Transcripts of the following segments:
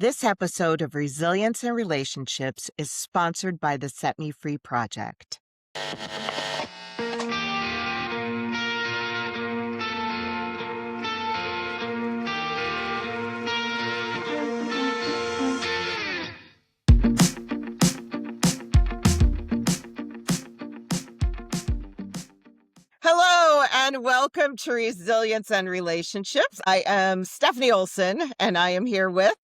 This episode of Resilience in Relationships is sponsored by the Set Me Free Project. Hello and welcome to Resilience and Relationships. I am Stephanie Olson and I am here with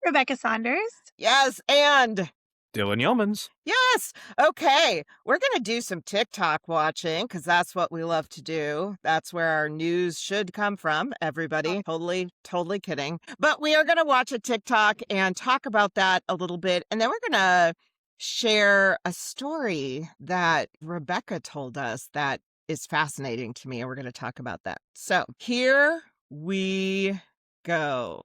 Rebecca Saunders. Yes, and Dylan Yeomans. Yes. Okay. We're going to do some TikTok watching because that's what we love to do. That's where our news should come from, everybody. Totally kidding. But we are going to watch a TikTok and talk about that a little bit. And then we're going to share a story that Rebecca told us that is fascinating to me. And we're going to talk about that. So here we go.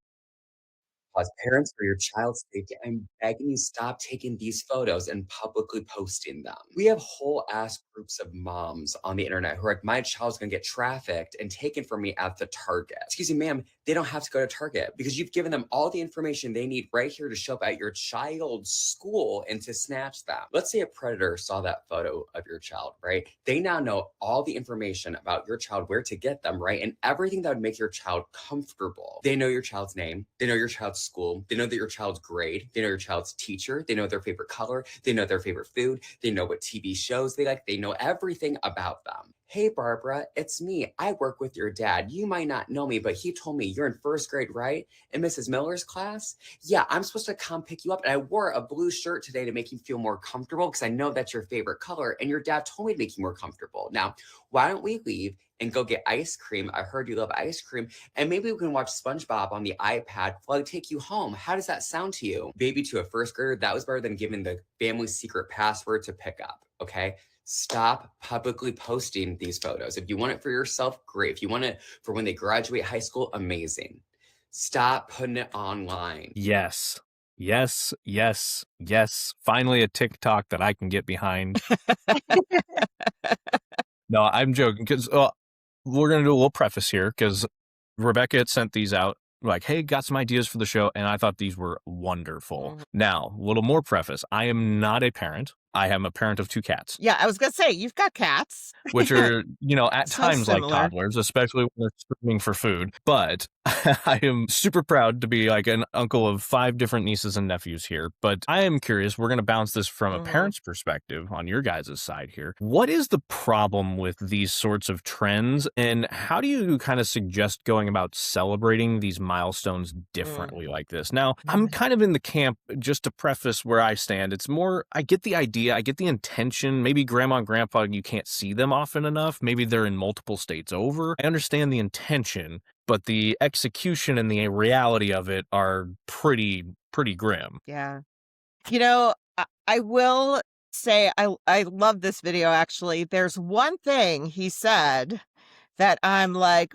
As parents, for your child's sake, I'm begging you stop taking these photos and publicly posting them. We have whole ass groups of moms on the internet who are like, my child's gonna get trafficked and taken from me at the Target. Excuse me, ma'am, they don't have to go to Target because you've given them all the information they need right here to show up at your child's school and to snatch them. Let's say a predator saw that photo of your child, right? They now know all the information about your child, where to get them, right? And everything that would make your child comfortable. They know your child's name. They know your child's school. They know that your child's grade. They know your child's teacher. They know their favorite color. They know their favorite food. They know what TV shows they like. They know everything about them. Hey, Barbara, it's me. I work with your dad. You might not know me, but he told me you're in first grade, right? In Mrs. Miller's class? Yeah, I'm supposed to come pick you up. And I wore a blue shirt today to make you feel more comfortable because I know that's your favorite color. And your dad told me to make you more comfortable. Now, why don't we leave and go get ice cream? I heard you love ice cream. And maybe we can watch SpongeBob on the iPad while I take you home. How does that sound to you? Baby, to a first grader, that was better than giving the family secret password to pick up, okay? Stop publicly posting these photos. If you want it for yourself, great. If you want it for when they graduate high school, amazing. Stop putting it online. Yes. Finally a TikTok that I can get behind. No, I'm joking because we're going to do a little preface here because Rebecca had sent these out like, hey, got some ideas for the show. And I thought these were wonderful. Mhm. Now, a little more preface. I am not a parent. I am a parent of 2 cats. Yeah, I was going to say, you've got cats. Which are, at So times like similar. toddlers, especially when they're screaming for food. But I am super proud to be like an uncle of 5 different nieces and nephews here. But I am curious, we're going to bounce this from a parent's perspective on your guys' side here. What is the problem with these sorts of trends? And how do you kind of suggest going about celebrating these milestones differently like this? Now, I'm kind of in the camp, just to preface where I stand. It's more, I get the idea. I get the intention. Maybe grandma and grandpa, you can't see them often enough. Maybe they're in multiple states over. I understand the intention, but the execution and the reality of it are pretty grim. Yeah. I will say I love this video, actually. There's one thing he said that I'm like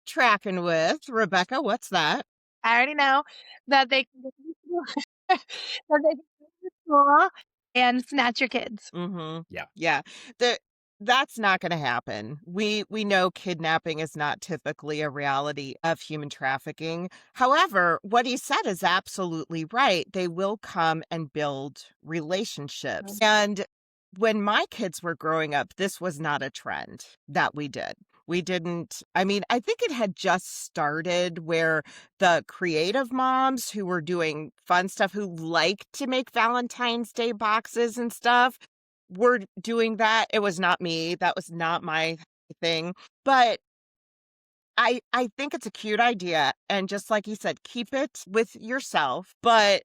tracking with. Rebecca, what's that? I already know that they can go to school and snatch your kids. Yeah. That's not going to happen. We know kidnapping is not typically a reality of human trafficking. However, what he said is absolutely right. They will come and build relationships. And when my kids were growing up, this was not a trend that we did. We didn't, I think it had just started where the creative moms who were doing fun stuff, who liked to make Valentine's Day boxes and stuff, were doing that. It was not me. That was not my thing. But I think it's a cute idea. And just like he said, keep it with yourself. But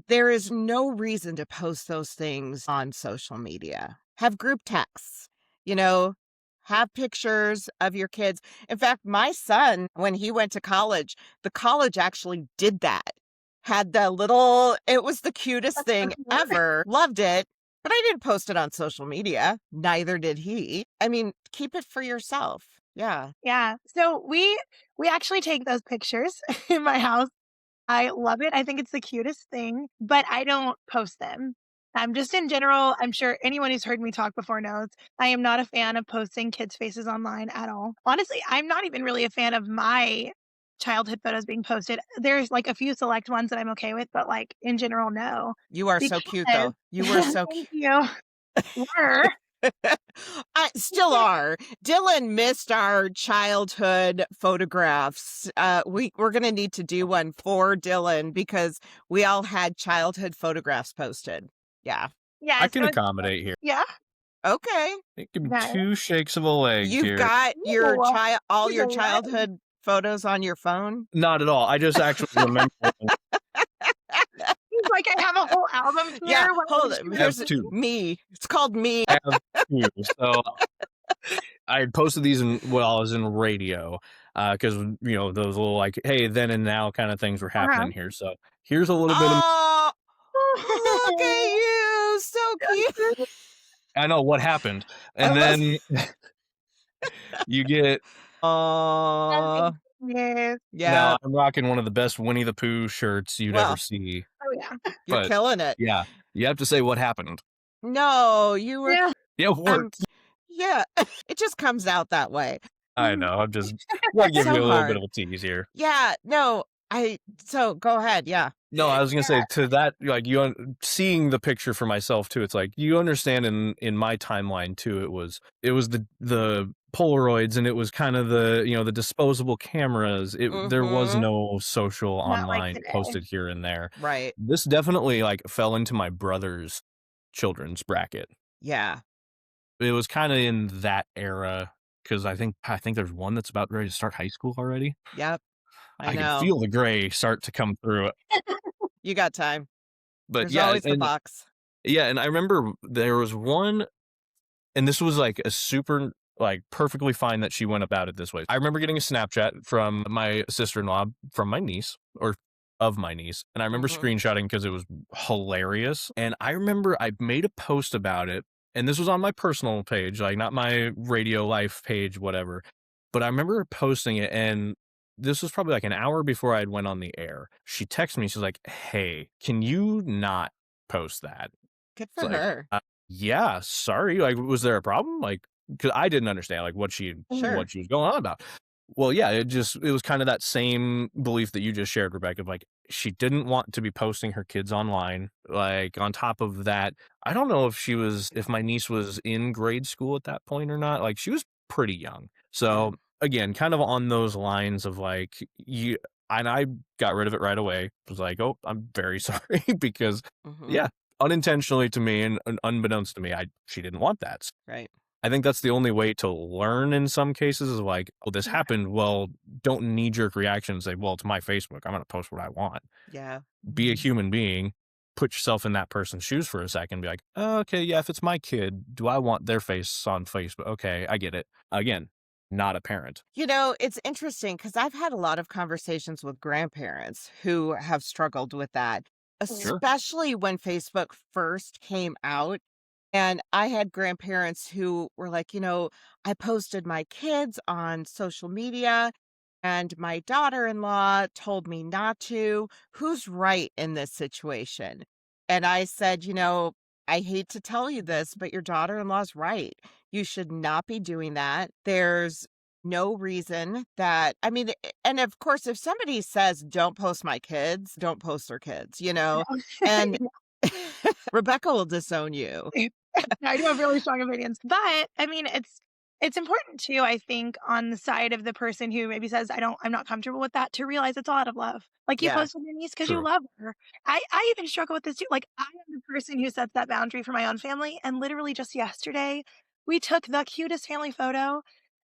there is no reason to post those things on social media. Have group texts, have pictures of your kids. In fact, my son, when he went to college, the college actually did that. Had it was the cutest thing ever. Loved it. But I didn't post it on social media. Neither did he. Keep it for yourself. Yeah. Yeah. So we actually take those pictures in my house. I love it. I think it's the cutest thing, but I don't post them. I'm just in general, I'm sure anyone who's heard me talk before knows, I am not a fan of posting kids' faces online at all. Honestly, I'm not even really a fan of my childhood photos being posted. There's like a few select ones that I'm okay with, but like in general, no. You are so cute, Because though. You were so thank cute. you. Were. I still are. Dylan missed our childhood photographs. We're gonna need to do one for Dylan because we all had childhood photographs posted. Yeah. I Yeah, can so accommodate here. yeah. Okay. Give me Nice. 2 shakes of a leg You've here. got your Ooh, all he's your a leg. childhood photos on your phone? Not at all. I just actually remember He's like, I have a whole album Yeah, here. Why hold don't it. you I have Here's 2. me. It's called Me. I have 2. So I had posted these while I was in radio, because those little like, hey, then and now kind of things were happening here. So here's a little bit of. Oh, look at you. So cute. I know what happened, I and love then you get. Oh, Yes. yeah. Now I'm rocking one of the best Winnie the Pooh shirts you'd ever Well, see. Oh yeah. you're But killing it. yeah, you have to say what happened. No, you were. Yeah. Yeah, it worked. Yeah, it just comes out that way. I know. I'm just want to give So you a little bit hard. of a tease here. Yeah, no, so go ahead. Yeah. No, I was gonna say to that, like seeing the picture for myself too. It's like you understand in my timeline too. It was the Polaroids, and it was kind of the disposable cameras. There was Mhm. no social Not like online today. posted here and there. Right. This definitely like fell into my brother's children's bracket. Yeah. It was kind of in that era because I think there's one that's about ready to start high school already. Yep. I I can know. feel the gray start to come through it. You got time. But There's yeah, always the and box. yeah, and I remember there was one, and this was like a super like perfectly fine that she went about it this way. I remember getting a Snapchat from my sister-in-law from my niece or of my niece, and I remember Mhm. screenshotting because it was hilarious. And I remember I made a post about it, and this was on my personal page, like not my radio life page, whatever. But I remember posting it, and this was probably like an hour before I had went on the air. She texted me, she's like, "Hey, can you not post that?" Good It's for like, her. yeah, sorry. Like, was there a problem? Like, because I didn't understand like what she Sure. was going on about. Well, yeah, it was kind of that same belief that you just shared, Rebecca, of like she didn't want to be posting her kids online. Like on top of that, I don't know if my niece was in grade school at that point or not. Like she was pretty young. So Yeah. again, kind of on those lines of like you and I got rid of it right away. Was like, oh, I'm very sorry because Mhm. yeah, unintentionally to me and unbeknownst to me, she didn't want that. Right. I think that's the only way to learn in some cases is like, oh, this happened. Well, don't knee-jerk reaction and say, well, it's my Facebook. I'm going to post what I want. Yeah. Be a human being. Put yourself in that person's shoes for a second. Be like, oh, okay, yeah, if it's my kid, do I want their face on Facebook? Okay, I get it. Again, not a parent. It's interesting because I've had a lot of conversations with grandparents who have struggled with that, Sure. especially when Facebook first came out. And I had grandparents who were like, I posted my kids on social media and my daughter-in-law told me not to. Who's right in this situation? And I said, I hate to tell you this, but your daughter-in-law's right. You should not be doing that. There's no reason that, I mean, and of course, if somebody says, don't post my kids, don't post their kids, and Rebecca will disown you. I do have really strong opinions, but I mean, it's important too, I think, on the side of the person who maybe says, I'm not comfortable with that, to realize it's all out of love. Like you Yeah. posted your niece because you True. love her. I even struggle with this too. Like I am the person who sets that boundary for my own family. And literally just yesterday, we took the cutest family photo,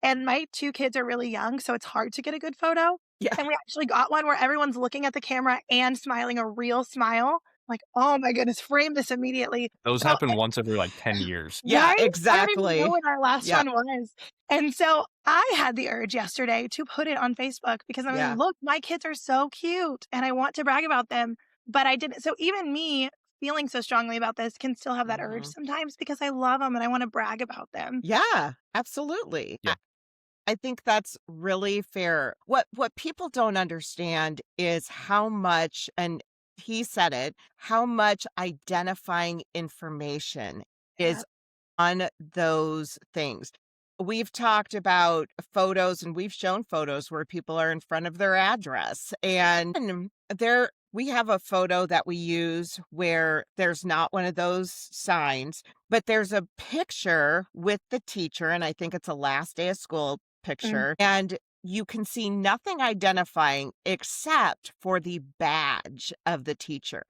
and my 2 kids are really young, so it's hard to get a good photo. Yeah. And we actually got one where everyone's looking at the camera and smiling a real smile. Like, oh my goodness, frame this immediately. Those So happen once every like 10 years. Yeah, right? I don't even know exactly. when our last Yeah. one was. And so I had the urge yesterday to put it on Facebook because I mean, Yeah. look, my kids are so cute and I want to brag about them, but I didn't. So even me feeling so strongly about this can still have that urge Mhm. sometimes because I love them and I want to brag about them. Yeah, absolutely. Yeah. I think that's really fair. What people don't understand is how much, and he said it, how much identifying information Yeah. is on those things. we've talked about photos and we've shown photos where people are in front of their address. And there we have a photo that we use where there's not one of those signs, but there's a picture with the teacher. And I think it's a last day of school Mm, picture. And you can see nothing identifying except for the badge of the teacher.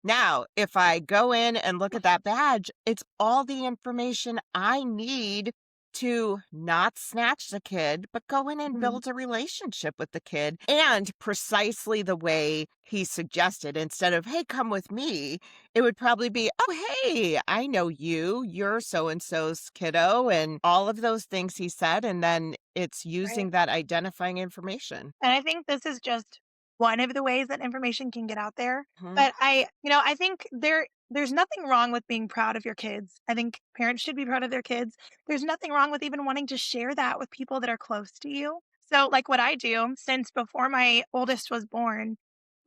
Now, if I go in and look at that badge, it's all the information I need to not snatch the kid, but go in and mm, build a relationship with the kid. And precisely the way he suggested, instead of, hey, come with me, it would probably be, oh, hey, I know you. You're so and so's kiddo, and all of those things he said. And then it's right. using that identifying information. And I think this is just one of the ways that information can get out there. Mhm. But I think there's nothing wrong with being proud of your kids. I think parents should be proud of their kids. There's nothing wrong with even wanting to share that with people that are close to you. So like what I do, since before my oldest was born,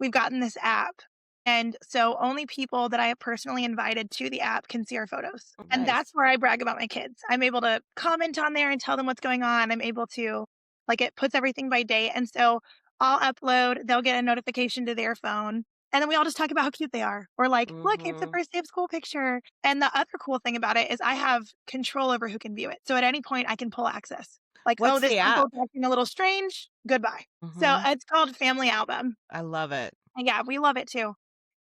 we've gotten this app. And so only people that I have personally invited to the app can see our photos. Oh, And that's nice. where I brag about my kids. I'm able to comment on there and tell them what's going on. I'm able to like, it puts everything by date, and so I'll upload, they'll get a notification to their phone, and then we all just talk about how cute they are. Or like, "Look, it's the Hmm. first day of school picture." And the other cool thing about it is I have control over who can view it. So at any point, I can pull access. Like, "Oh, What's this the uncle's app? acting a little strange. Goodbye." So Hmm. it's called Family Album. I love it. And yeah, we love it too.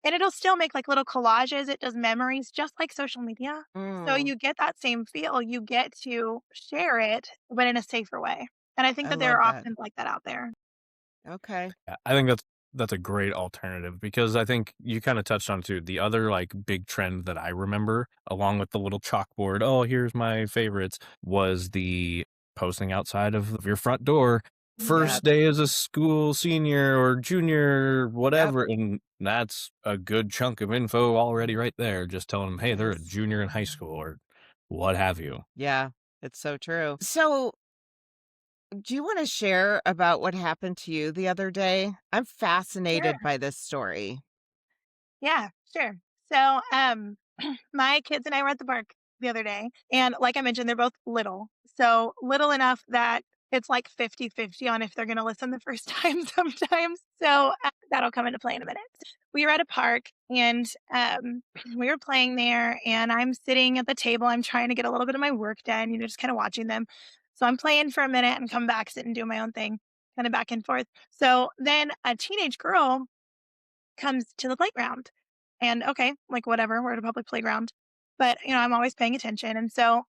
And it'll still make, like, little collages, it does memories just like social media. So Mm, you get that same feel, you get to share it, but in a safer way. And I think I that there love are that. options like that out there. Okay. Yeah, I think that's a great alternative because I think you kind of touched on too. The other like big trend that I remember, along with the little chalkboard, oh, here's my favorites, was the posting outside of your front door. Yep. First day as a school senior or junior, Yep. whatever. And that's a good chunk of info already right there. Just telling them, It hey, they're a is. junior in high school or what have you. Yeah, it's so true. So, do you want to share about what happened to you the other day? I'm fascinated Sure. by this story. Yeah, sure. So, my kids and I were at the park the other day, and like I mentioned, they're both little. So, little enough that it's like 50-50 on if they're gonna listen the first time sometimes. So, that'll come into play in a minute. We were at a park and, we were playing there, and I'm sitting at the table. I'm trying to get a little bit of my work done, just kinda watching them. So, I'm playing for a minute and come back, sit and do my own thing, kinda back and forth. So, then a teenage girl comes to the playground. And okay, like whatever, we're at a public playground. But, I'm always paying attention. And so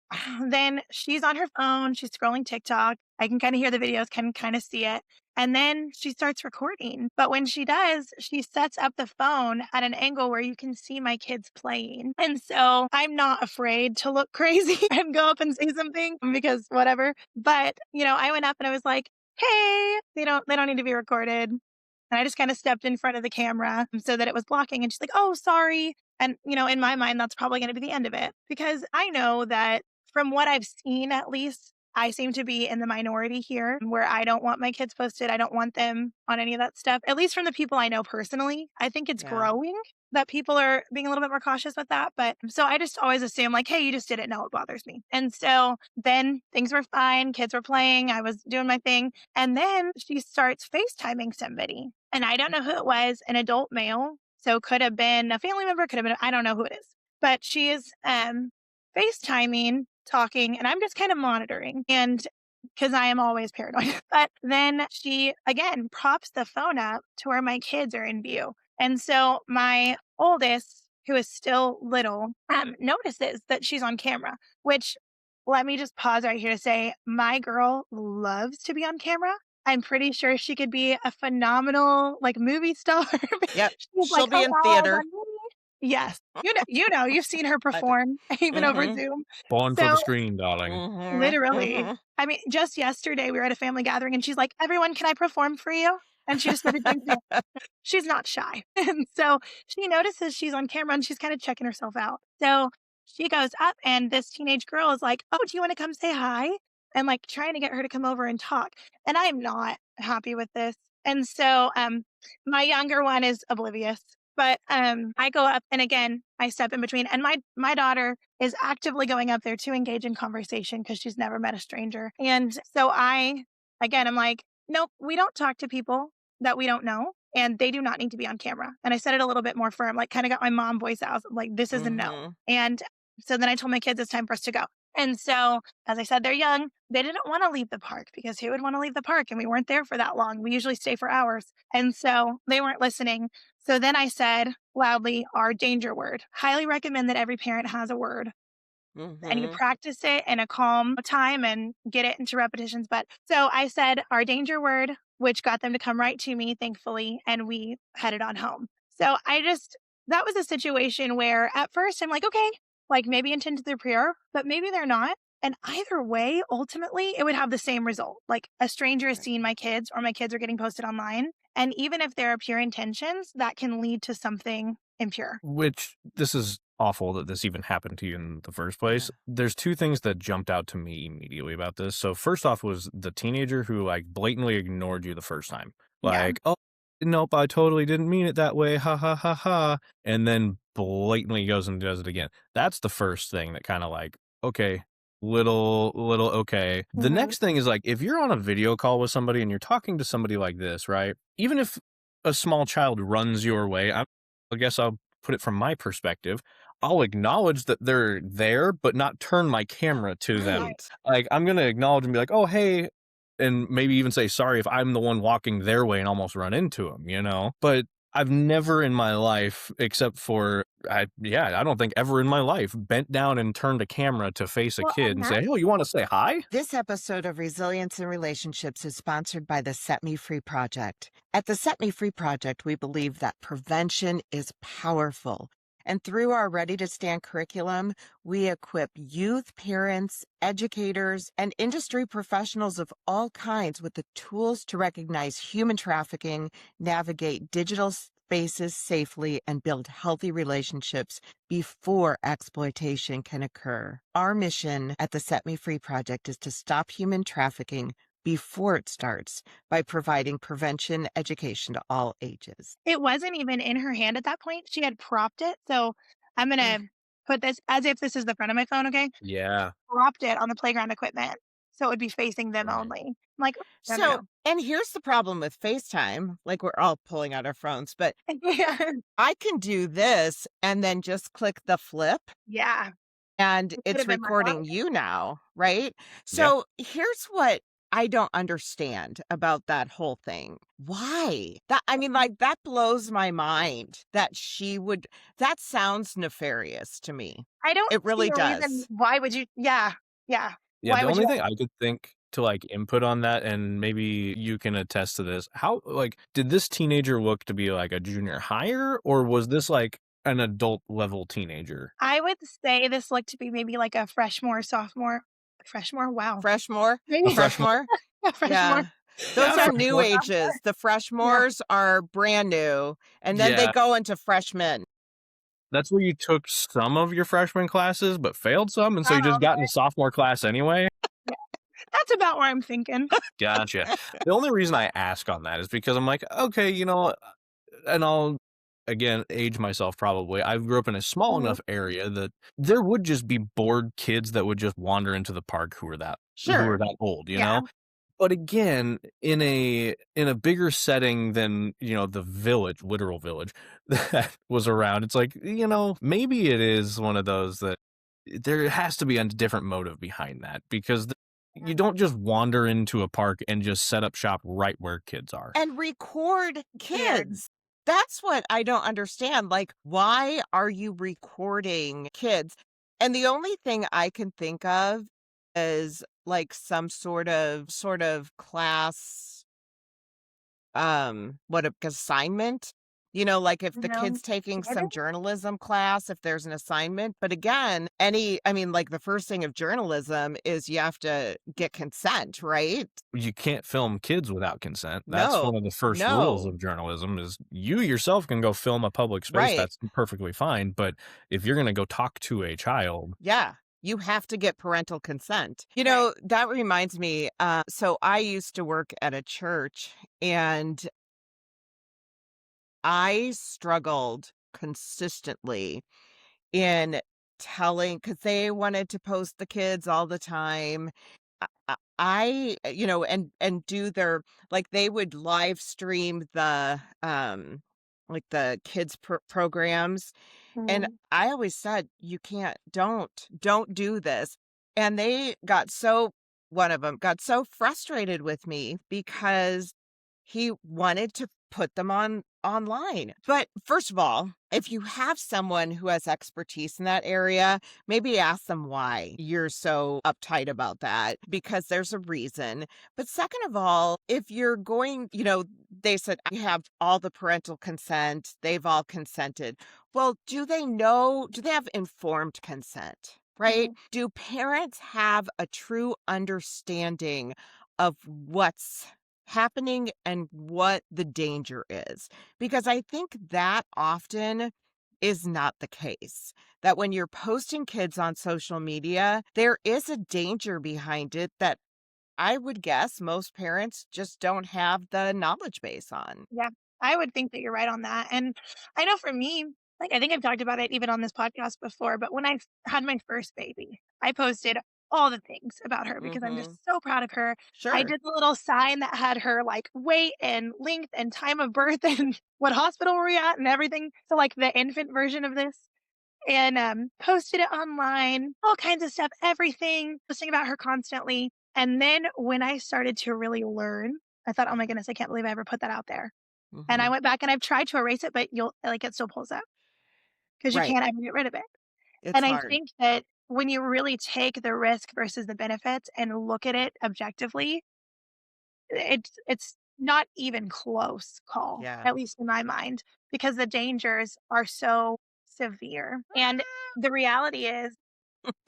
then she's on her phone, she's scrolling TikTok. I can kind of hear the videos, can kind of see it. And then she starts recording. But when she does, she sets up the phone at an angle where you can see my kids playing. And so I'm not afraid to look crazy and go up and say something because whatever. But, I went up and I was like, hey, they don't need to be recorded. And I just kinda stepped in front of the camera so that it was blocking, and she's like, "Oh, sorry." And, in my mind, that's probably gonna be the end of it, because I know that from what I've seen, at least, I seem to be in the minority here where I don't want my kids posted. I don't want them on any of that stuff, at least from the people I know personally. I think it's Yeah. growing that people are being a little bit more cautious with that, but so I just always assume like, "Hey, you just didn't know it bothers me." And so then things were fine, kids were playing, I was doing my thing, and then she starts FaceTiming somebody. And I don't know who it was, an adult male. So could have been a family member, could have been, I don't know who it is. But she is FaceTiming, talking, and I'm just kind of monitoring. And because I am always paranoid. But then she again props the phone up to where my kids are in view. And so my oldest, who is still little, notices that she's on camera, which let me just pause right here to say my girl loves to be on camera. I'm pretty sure she could be a phenomenal, like, movie star. Yep. She's like, She'll be "Oh, in eyes theater. on me." Yes. You've seen her I do. perform even over Mhm. Zoom. Born for the So, screen, darling. Mhm. literally, Mhm. I mean, just yesterday, we were at a family gathering, and she's like, "Everyone, can I perform for you?" And she just started doing she's not shy. And so she notices she's on camera and she's kind of checking herself out. So she goes up and this teenage girl is like, "Oh, do you want to come say hi?" And like trying to get her to come over and talk. And I'm not happy with this. And so my younger one is oblivious. But I go up and again, I step in between. And my daughter is actively going up there to engage in conversation because she's never met a stranger. And so I'm like, nope, we don't talk to people that we don't know. And they do not need to be on camera. And I said it a little bit more firm, like kind of got my mom voice out, like, this is a no. Mhm. And so then I told my kids it's time for us to go. And so, as I said, they're young. They didn't want to leave the park because who would want to leave the park? And we weren't there for that long. We usually stay for hours. And so they weren't listening. So then I said loudly our danger word. Highly recommend that every parent has a word and you Mhm. practice it in a calm time and get it into repetitions. But so I said our danger word, which got them to come right to me, thankfully, and we headed on home. So that was a situation where at first I'm like, okay, like maybe intended through prayer, but maybe they're not. And either way, ultimately, it would have the same result. Like a stranger has seen my kids or my kids are getting posted online. And even if there are pure intentions, that can lead to something impure. Which this is awful that this even happened to you in the first place. There's two things that jumped out to me immediately about this. So first off was the teenager who like blatantly ignored you the first time. Yeah. Like, oh, nope, I totally didn't mean it that way. Ha ha ha ha. And then blatantly goes and does it again. That's the first thing that kind of like, okay, little okay. The Mhm. next thing is like if you're on a video call with somebody and you're talking to somebody like this, right? Even if a small child runs your way, I guess I'll put it from my perspective. I'll acknowledge that they're there, but not turn my camera to them. Right. Like I'm gonna acknowledge and be like, "Oh, hey," and maybe even say sorry if I'm the one walking their way and almost run into them, you know. But I've never in my life, except for I don't think ever in my life bent down and turned a camera to face a Well, kid and and that say, "Oh, you want to say hi?" This episode of Resilience in Relationships is sponsored by the Set Me Free Project. At the Set Me Free Project, we believe that prevention is powerful. And through our Ready to Stand curriculum, we equip youth, parents, educators, and industry professionals of all kinds with the tools to recognize human trafficking, navigate digital spaces safely, and build healthy relationships before exploitation can occur. Our mission at the Set Me Free Project is to stop human trafficking before it starts by providing prevention education to all ages. it wasn't even in her hand at that point. She had propped it. So I'm gonna put this as if this is the front of my phone, okay? Yeah. Propped it on the playground equipment. So it would be facing them Right. only. I'm like, no, no, So, no. and here's the problem with FaceTime, like we're all pulling out our phones, but Yeah. I can do this and then just click the flip Yeah. and It could it's have been my recording father. you now, right? Yeah. So here's what I don't understand about that whole thing. Why? I mean, like, that blows my mind that she would, that sounds nefarious to me. I don't It see really a reason does. why would you yeah. Yeah. Yeah, Why the would you only thing I could think to like input on that, and maybe you can attest to this, how like did this teenager look to be like a junior higher, or was this like an adult level teenager? I would say this looked to be maybe like a freshmore, sophomore. Freshmore? Wow. Freshmore? A Maybe freshman? Freshmore? a freshmore. Yeah. Yeah, Those a are new freshman. ages. The Yeah. freshmores are brand new, and then they Yeah, go into freshmen. that's where you took some of your freshman classes, but failed some, and so you Not just all the got way. into sophomore class anyway. Yeah. That's about where I'm thinking. Gotcha. The only reason I ask on that is because I'm like, okay, you know, and I'll again age myself probably. I grew up in a small Mhm. enough area that there would just be bored kids that would just wander into the park who were Sure. that old, you Yeah. know? But again, in a bigger setting than, you know, the village, literal village that was around, it's like, you know, maybe it is one of those that there has to be a different motive behind that because you don't just wander into a park and just set up shop right where kids are. And record Weird. kids. That's what I don't understand. Like, why are you recording kids? And the only thing I can think of is like some sort of class what a assignment. You know, like if the No. kid's taking Together? some journalism class, if there's an assignment. But again, I mean, like the first thing of journalism is you have to get consent, right? You can't film kids without consent. That's No, one of the first rules no, of journalism is you yourself can go film a public space. right. That's perfectly fine. But if you're going to go talk to a child, Yeah. You have to get parental consent. You Right. know, that reminds me. So I used to work at a church and I struggled consistently in telling because they wanted to post the kids all the time. And do their like they would live stream the like the kids programs, and Mhm. I always said, "You can't, don't do this." And one of them got so frustrated with me because he wanted to put them online. But first of all, if you have someone who has expertise in that area, maybe ask them why you're so uptight about that, because there's a reason. But second of all, if you're going, they said I have all the parental consent, they've all consented. Well, do they have informed consent? Right? Mhm. Do parents have a true understanding of what's happening and what the danger is? Because I think that often is not the case. That when you're posting kids on social media, there is a danger behind it that I would guess most parents just don't have the knowledge base on. Yeah, I would think that you're right on that, and I know for me, like, I think I've talked about it even on this podcast before, but when I had my first baby, I posted all the things about her because I'm Mhm. just so proud of her. I Sure. did the little sign that had her, like, weight and length and time of birth and what hospital were we at and everything, so, like, the infant version of this, and, posted it online, all kinds of stuff, everything, posting about her constantly, and then when I started to really learn, I thought, "Oh my goodness, I can't believe I ever put that out there." And I Mhm. went back and I've tried to erase it, but it still pulls up because you Right. can't ever get rid of it. It's And I hard. think that when you really take the risk versus the benefits and look at it objectively, it's not even close call, Yeah. at least in my mind, because the dangers are so severe. And the reality is,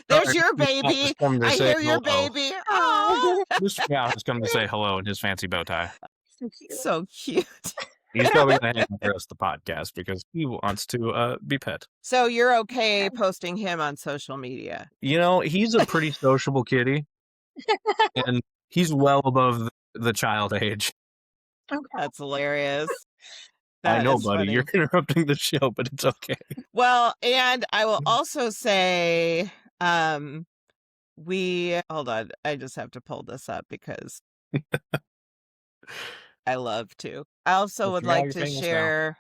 There's Sorry, your Mr. Meow has baby. come to I say hear your hello. baby. oh, Oh, Mr. Meow has come to say hello in his fancy bow tie. so cute. so cute. He's probably going to hang out the rest of the podcast because he wants to be pet. So you're okay posting him on social media? He's a pretty sociable kitty, and he's well above the child age. Okay. That's hilarious. I That know, is buddy, you're funny. interrupting the show, but it's okay. Well, and I will also say, hold on, I just have to pull this up because I love to. I also Mr. would Meow, like you're to famous now. share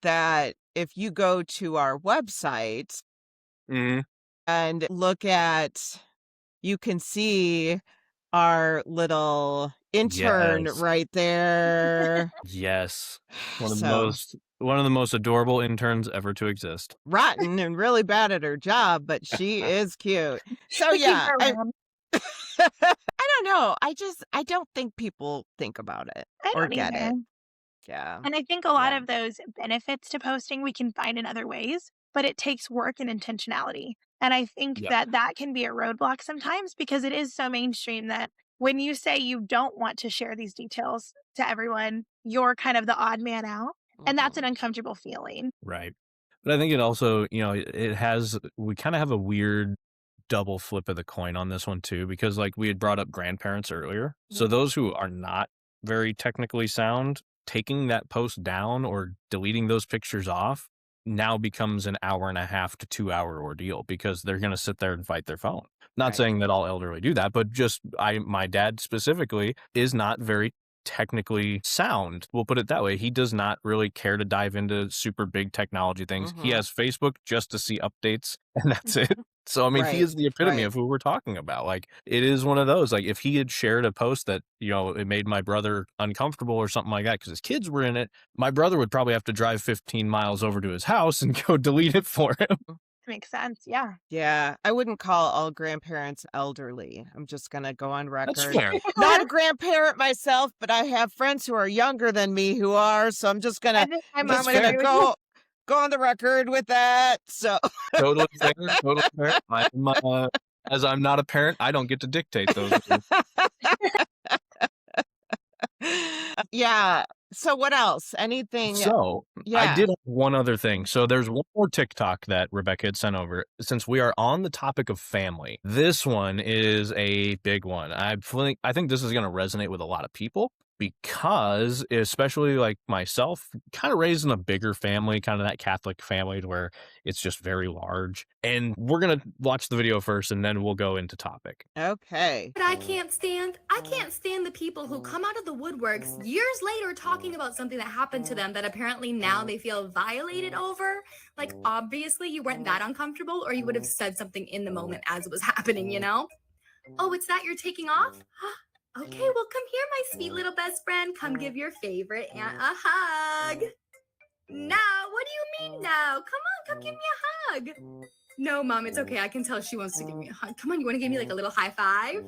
that if you go to our website Mhm. and you can see our little intern Yes. right there. Yes. So One of the most adorable interns ever to exist. rotten and really bad at her job, but she is cute. So We keep yeah, her I around. don't know. I don't think people think about it I or don't get either. it. Yeah. And I think a lot Yeah. of those benefits to posting we can find in other ways, but it takes work and intentionality. And I think Yep. that that can be a roadblock sometimes because it is so mainstream that when you say you don't want to share these details to everyone, you're kind of the odd man out. And that's an Mhm. uncomfortable feeling. Right. But I think it also, we kind of have a weird double flip of the coin on this one too, because like we had brought up grandparents earlier. So Mhm. those who are not very technically sound, taking that post down or deleting those pictures off now becomes an hour and a half to 2 hour ordeal because they're going to sit there and fight their phone. Not Right. saying that all elderly do that, but just my dad specifically is not very technically sound. We'll put it that way. He does not really care to dive into super big technology things. He Mhm. has Facebook just to see updates, and that's it. So, I mean, he Right. is the epitome Right. of who we're talking about. Like, it is one of those, like, if he had shared a post that, it made my brother uncomfortable or something like that because his kids were in it, my brother would probably have to drive 15 miles over to his house and go delete it for him. Makes sense. Yeah. Yeah, I wouldn't call all grandparents elderly. I'm just gonna go on That's record. fair. Not a grandparent myself, but I have friends who are younger than me who are, so I'm just I gonna think my mom That's would gonna agree fair. with you. go on the record with that. So Totally fair. Totally fair. As I'm not a parent, I don't get to dictate those rules. yeah. So what else? Anything? So, I Yeah. did have one other thing. So, there's one more TikTok that Rebecca had sent over. Since we are on the topic of family, this one is a big one. I think this is going to resonate with a lot of people. because especially like myself, kind of raised in a bigger family, kind of that Catholic family to where it's just very large. And we're going to watch the video first and then we'll go into topic. Okay. But I can't stand the people who come out of the woodworks years later talking about something that happened to them that apparently now they feel violated over. Like, obviously, you weren't that uncomfortable, or you would have said something in the moment as it was happening, you know? Oh, it's that you're taking off? Okay, well, come here, my sweet little best friend. Come give your favorite aunt a hug. No, what do you mean no? Come on, come give me a hug. No, Mom, it's okay. I can tell she wants to give me a hug. Come on, you want to give me like a little high five?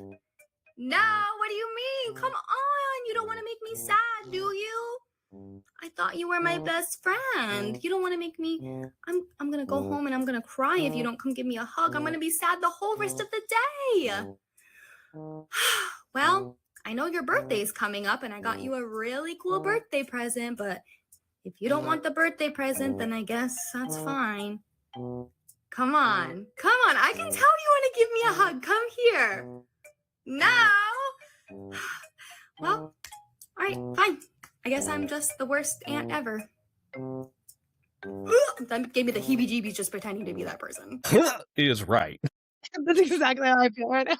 No, what do you mean? Come on, you don't want to make me sad, do you? I thought you were my best friend. You don't want to make me. I'm gonna go home and I'm gonna cry if you don't come give me a hug. I'm gonna be sad the whole rest of the day. Well, I know your birthday's coming up and I got you a really cool birthday present, but if you don't want the birthday present, then I guess that's fine. Come on, I can tell you want to give me a hug. Come here. No. Well, all right, fine. I guess I'm just the worst aunt ever. That gave me the heebie-jeebies just pretending to be that person. He is right. That's exactly how I feel right now.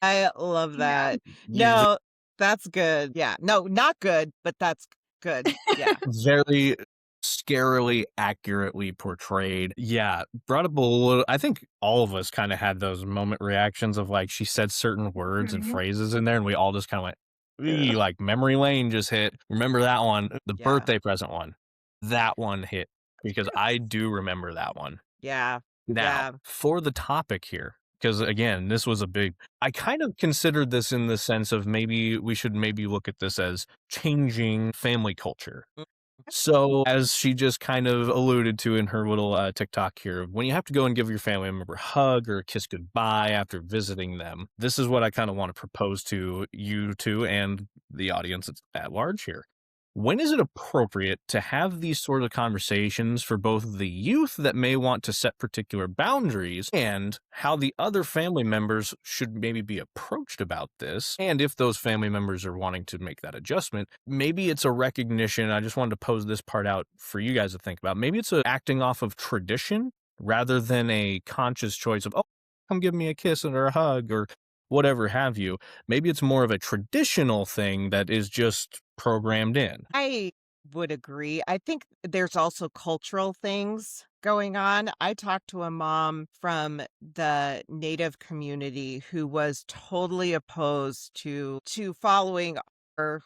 I love Yeah. that. No, that's good. Yeah. No, not good, but that's good. Yeah. Very scarily accurately portrayed. Yeah, brought up a little. I think all of us kind of had those moment reactions of like she said certain words and Mhm. phrases in there, and we all just kind of went, Yeah. "Eee," like memory lane just hit. Remember that one, the Yeah. birthday present one. That one hit because I do remember that one. Yeah. Now, Yeah. for the topic here, because again, this was a big, I kind of considered this in the sense of maybe we should maybe look at this as changing family culture. Mm. So, as she just kind of alluded to in her little TikTok here, when you have to go and give your family member a hug or kiss goodbye after visiting them, this is what I kind of want to propose to you two and the audience at large here. When is it appropriate to have these sort of conversations for both the youth that may want to set particular boundaries and how the other family members should maybe be approached about this? And if those family members are wanting to make that adjustment, maybe it's a recognition. I just wanted to pose this part out for you guys to think about. Maybe it's acting off of tradition rather than a conscious choice of, oh, come give me a kiss or a hug or whatever have you. Maybe it's more of a traditional thing that is just programmed in. I would agree. I think there's also cultural things going on. I talked to a mom from the Native community who was totally opposed to following our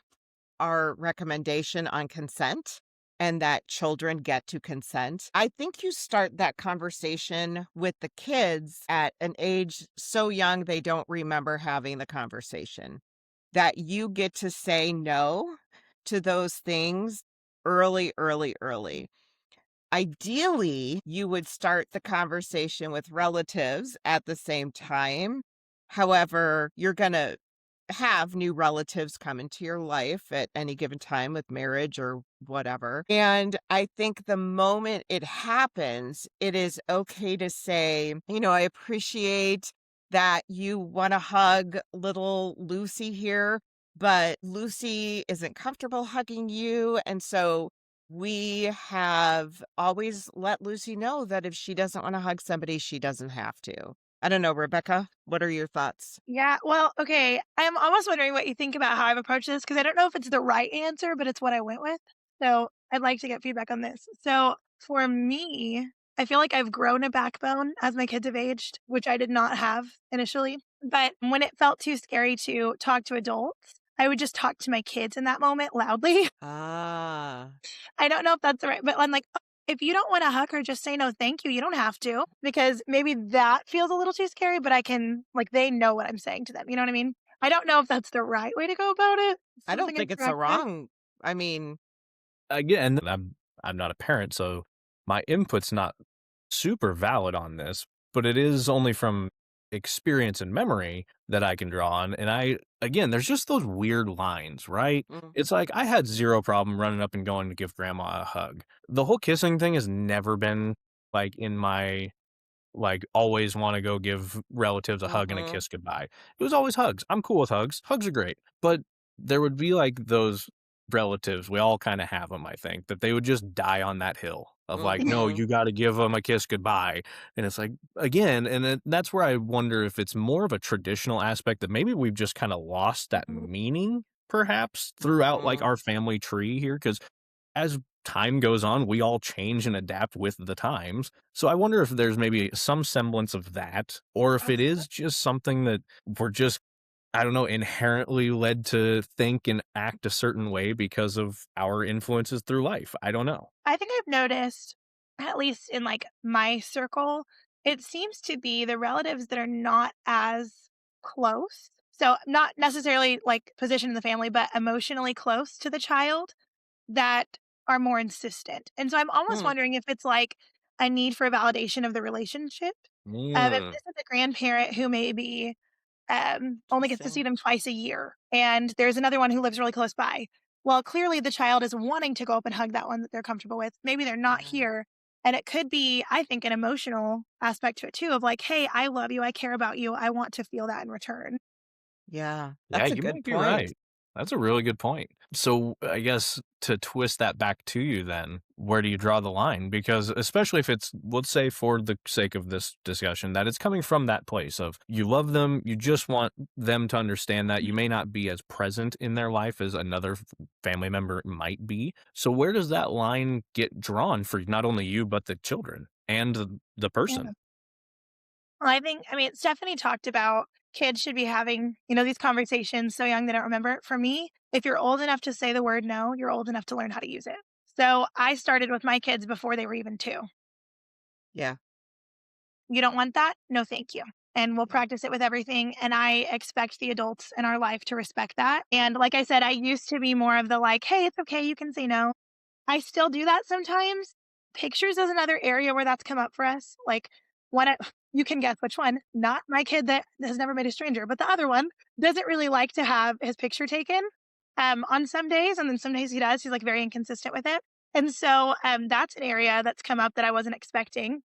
our recommendation on consent and that children get to consent. I think you start that conversation with the kids at an age so young they don't remember having the conversation. That you get to say no to those things early, early, early. Ideally, you would start the conversation with relatives at the same time. However, you're going to have new relatives come into your life at any given time with marriage or whatever. And I think the moment it happens, it is okay to say, I appreciate that you want to hug little Lucy here, but Lucy isn't comfortable hugging you. And so we have always let Lucy know that if she doesn't want to hug somebody, she doesn't have to. I don't know, Rebecca, what are your thoughts? Yeah, well, okay. I'm almost wondering what you think about how I've approached this because I don't know if it's the right answer, but it's what I went with. So I'd like to get feedback on this. So for me, I feel like I've grown a backbone as my kids have aged, which I did not have initially. But when it felt too scary to talk to adults, I would just talk to my kids in that moment loudly. Ah, I don't know if that's the right, but I'm like, if you don't want to hug her, just say no, thank you. You don't have to, because maybe that feels a little too scary, but I can, like, they know what I'm saying to them. You know what I mean? I don't know if that's the right way to go about it. I don't Something think it's the interactive. wrong. I mean, Again, I'm not a parent, so my input's not super valid on this, but it is only from experience and memory that I can draw on. And again, there's just those weird lines, right? mm, It's like I had zero problem running up and going to give grandma a hug. The whole kissing thing has never been like in my like always want to go give relatives a hug and a mhm. kiss goodbye. It was always hugs. I'm cool with hugs. Hugs are great. But there would be like those relatives, we all kind of have them, I think, that they would just die on that hill of like, no, Mhm. you got to give them a kiss goodbye. And it's like, again, that's where I wonder if it's more of a traditional aspect that maybe we've just kind of lost that meaning perhaps throughout like Mhm. our family tree here. Cause as time goes on, we all change and adapt with the times. So I wonder if there's maybe some semblance of that, or if it is just something that we're just, I don't know, inherently led to think and act a certain way because of our influences through life. I don't know. I think I've noticed, at least in like my circle, it seems to be the relatives that are not as close. So, not necessarily like position in the family, but emotionally close to the child that are more insistent. And so I'm almost Hmm. wondering if it's like a need for validation of the relationship. If Mm, this is a grandparent who maybe only gets to see Interesting. them twice a year. And there's another one who lives really close by. Well, clearly the child is wanting to go up and hug that one that they're comfortable with. Maybe they're not Yeah. here. And it could be, I think, an emotional aspect to it too of like, hey, I love you. I care about you. I want to feel that in return. Yeah, yeah, that's a you good might be point. right. That's a really good point. So I guess to twist that back to you then, where do you draw the line? Because especially if it's, let's say for the sake of this discussion, that it's coming from that place of you love them, you just want them to understand that you may not be as present in their life as another family member might be. So where does that line get drawn for not only you, but the children and the Yeah. person? Well, I mean, Stephanie talked about kids should be having, these conversations so young they don't remember it. For me, if you're old enough to say the word no, you're old enough to learn how to use it. So I started with my kids before they were even 2. Yeah. You don't want that? No, thank you. And we'll Yeah. practice it with everything. And I expect the adults in our life to respect that. And like I said, I used to be more of the like, hey, it's okay. You can say no. I still do that sometimes. Pictures is another area where that's come up for us. Like you can guess which one. Not my kid that has never met a stranger, but the other one doesn't really like to have his picture taken on some days. And then some days he does. He's like very inconsistent with it. And so that's an area that's come up that I wasn't expecting.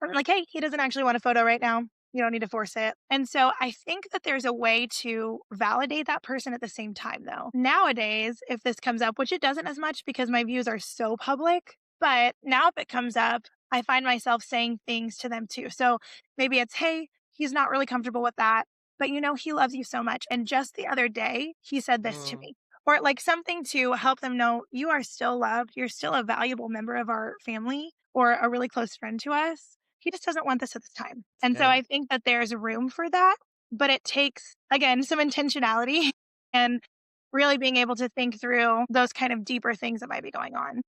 I'm like, "Hey, he doesn't actually want a photo right now. You don't need to force it." And so I think that there's a way to validate that person at the same time, though. Nowadays, if this comes up, which it doesn't as much because my views are so public, but now if it comes up, I find myself saying things to them too. So maybe it's, "Hey, he's not really comfortable with that, but he loves you so much. And just the other day, he said this to Mm. me." Or like something to help them know you are still loved. You're still a valuable member of our family or a really close friend to us. He just doesn't want this at this time. It's And so good. I think that there's room for that, but it takes, again, some intentionality and really being able to think through those kind of deeper things that might be going on.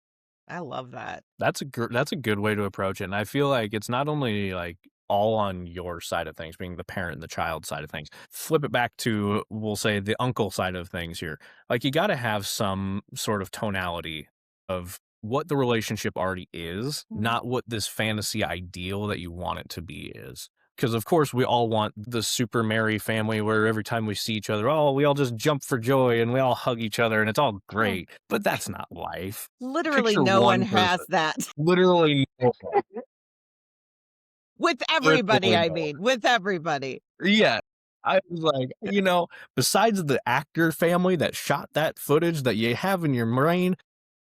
I love that. That's a good way to approach it, and I feel like it's not only, like, all on your side of things, being the parent and the child side of things. Flip it back to, we'll say, the uncle side of things here. Like, you gotta have some sort of tonality of what the relationship already is, Mm. not what this fantasy ideal that you want it to be is. Because of course, we all want the super merry family where every time we see each other, oh, we all just jump for joy and we all hug each other and it's all Oh. great, but that's not life. Literally Picture no one one person. has that. Literally no one. With everybody, Literally I no one. mean, with everybody. Yeah. I was like, besides the actor family that shot that footage that you have in your brain,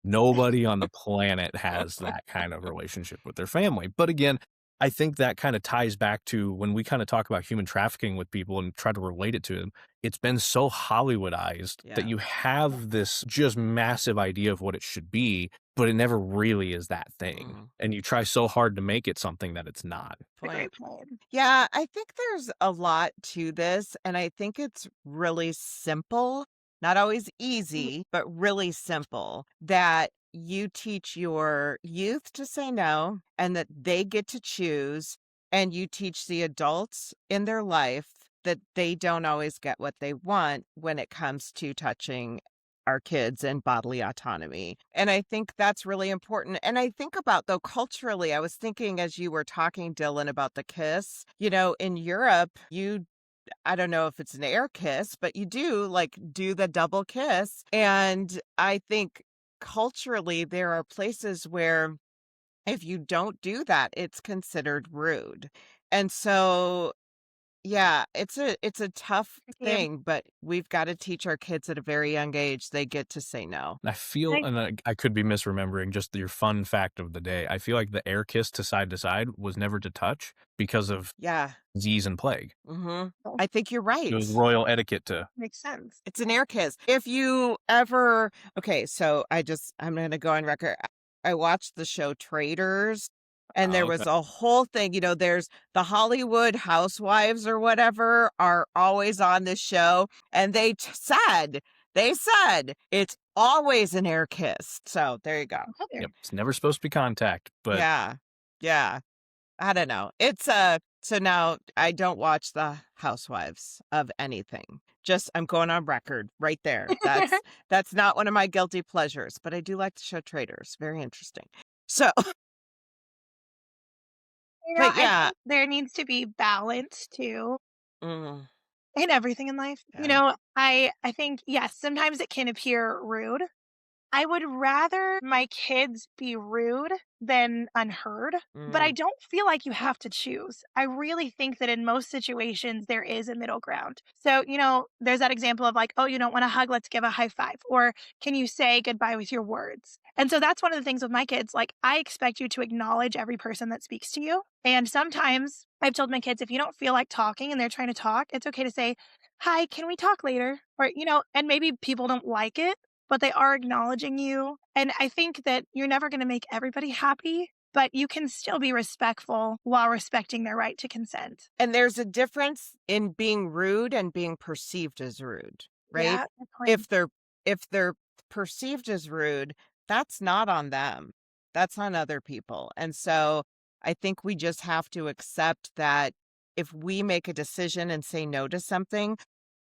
nobody on the planet has that kind of relationship with their family. But again, I think that kind of ties back to when we kind of talk about human trafficking with people and try to relate it to them. It's been so Hollywoodized that Yeah. you have this just massive idea of what it should be, but it never really is that thing. Mm. And you try so hard to make it something that it's not. It's a Point. great point. Yeah, I think there's a lot to this, and I think it's really simple, not always Mhm. easy, but really simple that you teach your youth to say no and that they get to choose, and you teach the adults in their life that they don't always get what they want when it comes to touching our kids and bodily autonomy. And I think that's really important. And I think about, though, culturally, I was thinking as you were talking, Dylan, about the kiss, in Europe, I don't know if it's an air kiss, but you do like do the double kiss. And I think culturally, there are places where if you don't do that, it's considered rude. And so Yeah, it's a tough Yeah. thing, but we've gotta teach our kids at a very young age, they get to say no. I feel, I and I could be misremembering just your fun fact of the day. I feel like the air kiss to side was never to touch because of Yeah. disease and plague. Mhm. Oh, I think you're It was right. royal etiquette to. makes sense. It's an air kiss. If you ever okay, so I'm gonna go on record. I watched the show Traitors, and there Oh, okay. was a whole thing, there's the Hollywood housewives or whatever are always on this show, and they said it's always an air kiss. So there you go. Oh, there. Yep. It's never supposed to be contact, but Yeah. Yeah. I don't know. It's so now I don't watch the Housewives of anything. Just I'm going on record right there. That's not one of my guilty pleasures, but I do like the show Traitors. Very interesting. So, but I yeah. think there needs to be balance too Mm, in everything in life. yeah. I think, yes, sometimes it can appear rude. I would rather my kids be rude than unheard, but I Mm, don't feel like you have to choose. I really think that in most situations, there is a middle ground. So, there's that example of like, oh, you don't want to hug, let's give a high five. Or can you say goodbye with your words? And so that's one of the things with my kids. Like, I expect you to acknowledge every person that speaks to you. And sometimes I've told my kids, if you don't feel like talking and they're trying to talk, it's okay to say, hi, can we talk later? Or, and maybe people don't like it, but they are acknowledging you. And I think that you're never going to make everybody happy, but you can still be respectful while respecting their right to consent. and there's a difference in being rude and being perceived as rude, right? Yeah, good point. If they're perceived as rude, that's not on them. That's on other people. And so I think we just have to accept that if we make a decision and say no to something,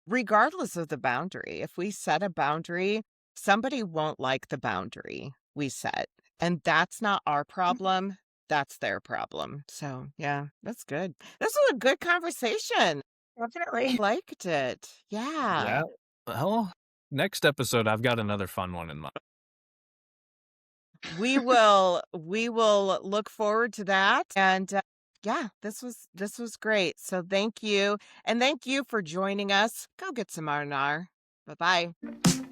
regardless of the boundary, if we set a boundary, somebody won't like the boundary we set. And that's not our problem. That's their problem. So, yeah, that's good. This was a good conversation. Definitely. Liked it. Yeah. yeah. Well, next episode, I've got another fun one in mind. We will look forward to that. And yeah, this was great. So thank you. And thank you for joining us. Go get some R&R. Bye-bye.